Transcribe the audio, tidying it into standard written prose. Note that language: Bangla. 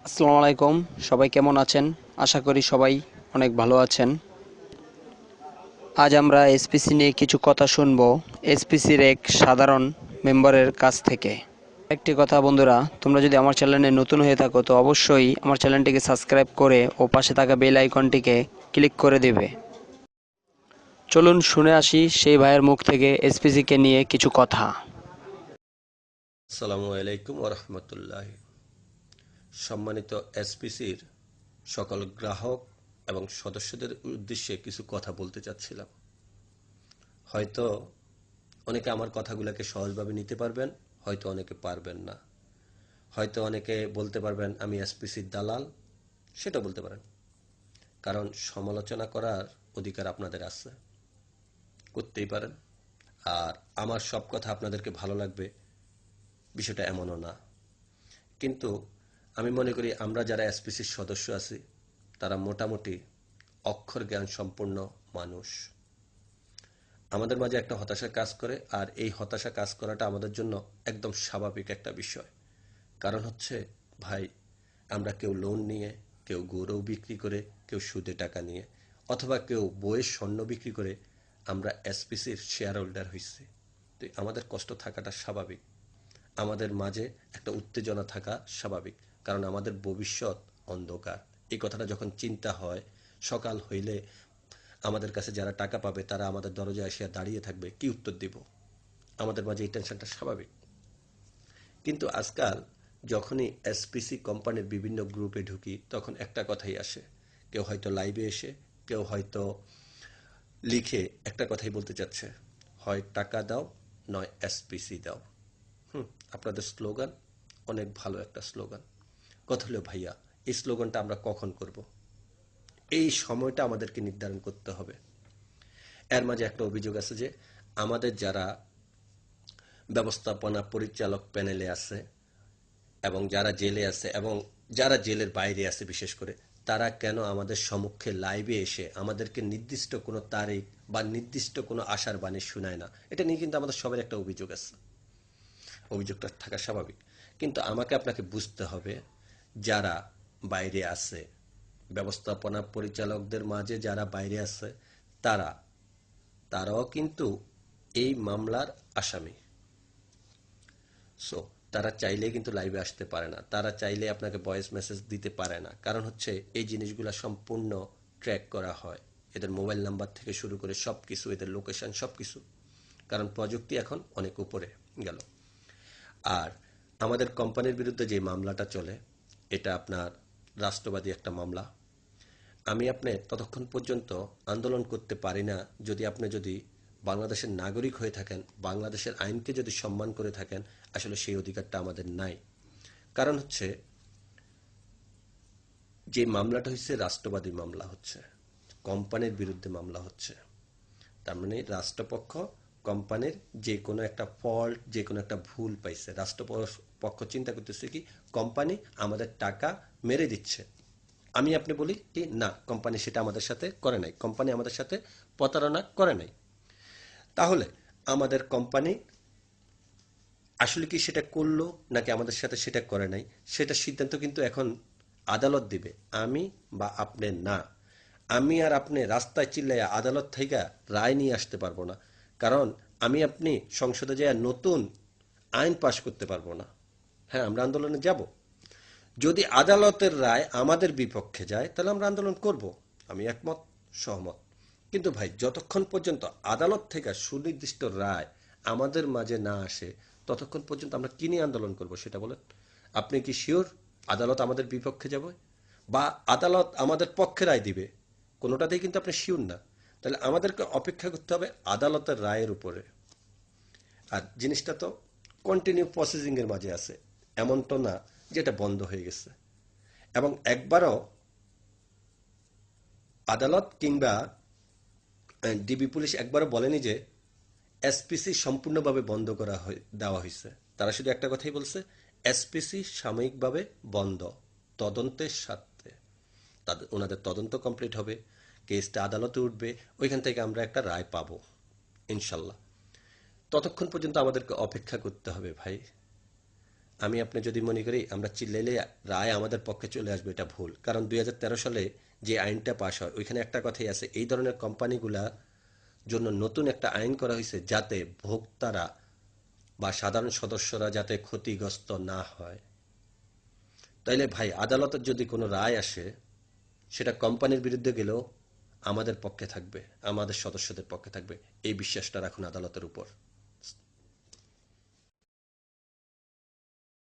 আসসালামু আলাইকুম। সবাই কেমন আছেন? আশা করি সবাই অনেক ভালো আছেন। আজ আমরা এসপিসি নিয়ে কিছু কথা শুনবো এসপিসির এক সাধারণ মেম্বারের কাছ থেকে। একটি কথা বন্ধুরা, তোমরা যদি আমার চ্যানেলে নতুন হয়ে থাকো তো অবশ্যই আমার চ্যানেলটিকে সাবস্ক্রাইব করে ও পাশে থাকা বেল আইকনটিকে ক্লিক করে দেবে। চলুন শুনে আসি সেই ভাইয়ের মুখ থেকে এসপিসিকে নিয়ে কিছু কথা। আসসালামু আলাইকুম ওরহমতুল্লাহ। সম্মানিত এসপিসির সকল গ্রাহক এবং সদস্যদের উদ্দেশ্যে কিছু কথা বলতে চাচ্ছিলাম। হয়তো অনেকে আমার কথাগুলোকে সহজভাবে নিতে পারবেন, হয়তো অনেকে পারবেন না। হয়তো অনেকে বলতে পারবেন আমি এসপিসির দালাল, সেটা বলতে পারেন। কারণ সমালোচনা করার অধিকার আপনাদের আছে, করতেই পারেন। আর আমার সব কথা আপনাদেরকে ভালো লাগবে বিষয়টা এমনও না। কিন্তু আমি মনে করি আমরা যারা এসপিসির সদস্য আছি তারা মোটামুটি অক্ষর জ্ঞান সম্পন্ন মানুষ। আমাদের মাঝে একটা হতাশা কাজ করে, আর এই হতাশা কাজ করাটা আমাদের জন্য একদম স্বাভাবিক একটা বিষয়। কারণ হচ্ছে ভাই, আমরা কেউ লোন নিয়ে, কেউ গরু বিক্রি করে, কেউ সুদে টাকা নিয়ে, অথবা কেউ বইয়ের স্বর্ণ বিক্রি করে আমরা এসপিসির শেয়ার হোল্ডার হয়েছি। তো আমাদের কষ্ট থাকাটা স্বাভাবিক, আমাদের মাঝে একটা উত্তেজনা থাকা স্বাভাবিক। কারণ আমাদের ভবিষ্যৎ অন্ধকার। এই কথাটা যখন চিন্তা হয়, সকাল হইলে আমাদের কাছে যারা টাকা পাবে তারা আমাদের দরজায় এসে দাঁড়িয়ে থাকবে, কি উত্তর দিব? আমাদের মাঝে এই টেনশনটা স্বাভাবিক। কিন্তু আজকাল যখনই এসপিসি কোম্পানির বিভিন্ন গ্রুপে ঢুকি তখন একটা কথাই আসে। কেউ হয়তো লাইভে এসে, কেউ হয়তো লিখে একটা কথাই বলতে চাচ্ছে, হয় টাকা দাও, নয় এসপিসি দাও। হুম, আপনাদের স্লোগান অনেক ভালো একটা স্লোগান। কথা হলো ভাইয়া, এই স্লোগানটা আমরা কখন করব? এই সময়টা আমাদেরকে নির্ধারণ করতে হবে। এর মাঝে একটা অভিযোগ আছে যে আমাদের যারা ব্যবস্থাপনা পরিচালক প্যানেলে আছে এবং যারা জেলে আছে এবং যারা জেলের বাইরে আছে বিশেষ করে, তারা কেন আমাদের সম্মুখে লাইভে এসে আমাদেরকে নির্দিষ্ট কোনো তারিখ বা নির্দিষ্ট কোনো আশার বাণী শোনায় না? এটা নিয়ে কিন্তু আমাদের সবার একটা অভিযোগ আছে। অভিযোগটা থাকা স্বাভাবিক। কিন্তু আমাকে আপনাকে বুঝতে হবে, যারা বাইরে আছে, ব্যবস্থাপনা পরিচালকদের মাঝে যারা বাইরে আছে, তারা তারাও কিন্তু এই মামলার আসামি। সো তারা চাইলে কিন্তু লাইভে আসতে পারে না, তারা চাইলে আপনাকে ভয়েস মেসেজ দিতে পারে না। কারণ হচ্ছে এই জিনিসগুলো সম্পূর্ণ ট্র্যাক করা হয়, এদের মোবাইল নাম্বার থেকে শুরু করে সব কিছু, এদের লোকেশন সব কিছু। কারণ প্রযুক্তি এখন অনেক উপরে গেল। আর আমাদের কোম্পানির বিরুদ্ধে যে মামলাটা চলে, এটা আপনার রাষ্ট্রবাদী একটা মামলা। আমি আপনি ততক্ষণ পর্যন্ত আন্দোলন করতে পারি না যদি বাংলাদেশের নাগরিক হয়ে থাকেন, বাংলাদেশের আইনকে যদি সম্মান করে থাকেন। আসলে সেই অধিকারটা আমাদের নাই। কারণ হচ্ছে যে মামলাটা হচ্ছে রাষ্ট্রবাদী মামলা, হচ্ছে কোম্পানির বিরুদ্ধে মামলা হচ্ছে। তার মানে রাষ্ট্রপক্ষ কোম্পানির যে কোনো একটা ফল্ট, যে কোনো একটা ভুল পাইছে, রাষ্ট্রপক্ষ চিন্তা করতেছে কি কোম্পানি আমাদের টাকা মেরে দিচ্ছে। আমি আপনি বলি কি না, কোম্পানি সেটা আমাদের সাথে করে নাই, কোম্পানি আমাদের সাথে প্রতারণা করে নাই। তাহলে আমাদের কোম্পানি আসলে কি সেটা করলো নাকি আমাদের সাথে সেটা করে নাই, সেটা সিদ্ধান্ত কিন্তু এখন আদালত দিবে, আমি বা আপনি না। আমি আর আপনি রাস্তায় চিল্লাইয়া আদালত থেকে রায় নিয়ে আসতে পারবো না। কারণ আমি আপনি সংসদে যায় নতুন আইন পাশ করতে পারবো না। হ্যাঁ, আমরা আন্দোলনে যাব, যদি আদালতের রায় আমাদের বিপক্ষে যায় তাহলে আমরা আন্দোলন করব। আমি একমত, সহমত। কিন্তু ভাই, যতক্ষণ পর্যন্ত আদালত থেকে সুনির্দিষ্ট রায় আমাদের মাঝে না আসে ততক্ষণ পর্যন্ত আমরা কি নিয়ে আন্দোলন করব সেটা বলেন। আপনি কি শিওর আদালত আমাদের বিপক্ষে যাবে বা আদালত আমাদের পক্ষে রায় দিবে? কোনোটাতেই কিন্তু আপনি শিওর না। তাহলে আমাদেরকে অপেক্ষা করতে হবে আদালতের রায়ের উপরে। আর জিনিসটা তো কন্টিনিউ প্রসেসিং এর মাঝে আছে, এমন তো না যেটা বন্ধ হয়ে গেছে। এবং একবারও আদালত কিংবা ডিবি পুলিশ একবারও বলেনি যে এসপিসি সম্পূর্ণভাবে বন্ধ দেওয়া হয়েছে। তারা শুধু একটা কথাই বলছে, এসপিসি সাময়িকভাবে বন্ধ, তদন্তের স্বার্থে। তাদের ওনাদের তদন্ত কমপ্লিট হবে, কেসটা আদালতে উঠবে, ওইখান থেকে আমরা একটা রায় পাবো ইনশাল্লাহ। ততক্ষণ পর্যন্ত আমাদেরকে অপেক্ষা করতে হবে ভাই। আমি আপনি যদি মনে করি আমরা চিল্লাইলে রায় আমাদের পক্ষে চলে আসবে, এটা ভুল। কারণ 2013 সালে যে আইনটা পাশ হয় ওইখানে একটা কথাই আছে, এই ধরনের কোম্পানিগুলা জন্য নতুন একটা আইন করা হয়েছে যাতে ভোক্তারা বা সাধারণ সদস্যরা যাতে ক্ষতিগ্রস্ত না হয়। তাইলে ভাই আদালতের যদি কোনো রায় আসে সেটা কোম্পানির বিরুদ্ধে গেলেও আমাদের পক্ষে থাকবে, আমাদের সদস্যদের পক্ষে থাকবে, এই বিশ্বাসটা রাখুন আদালতের উপর।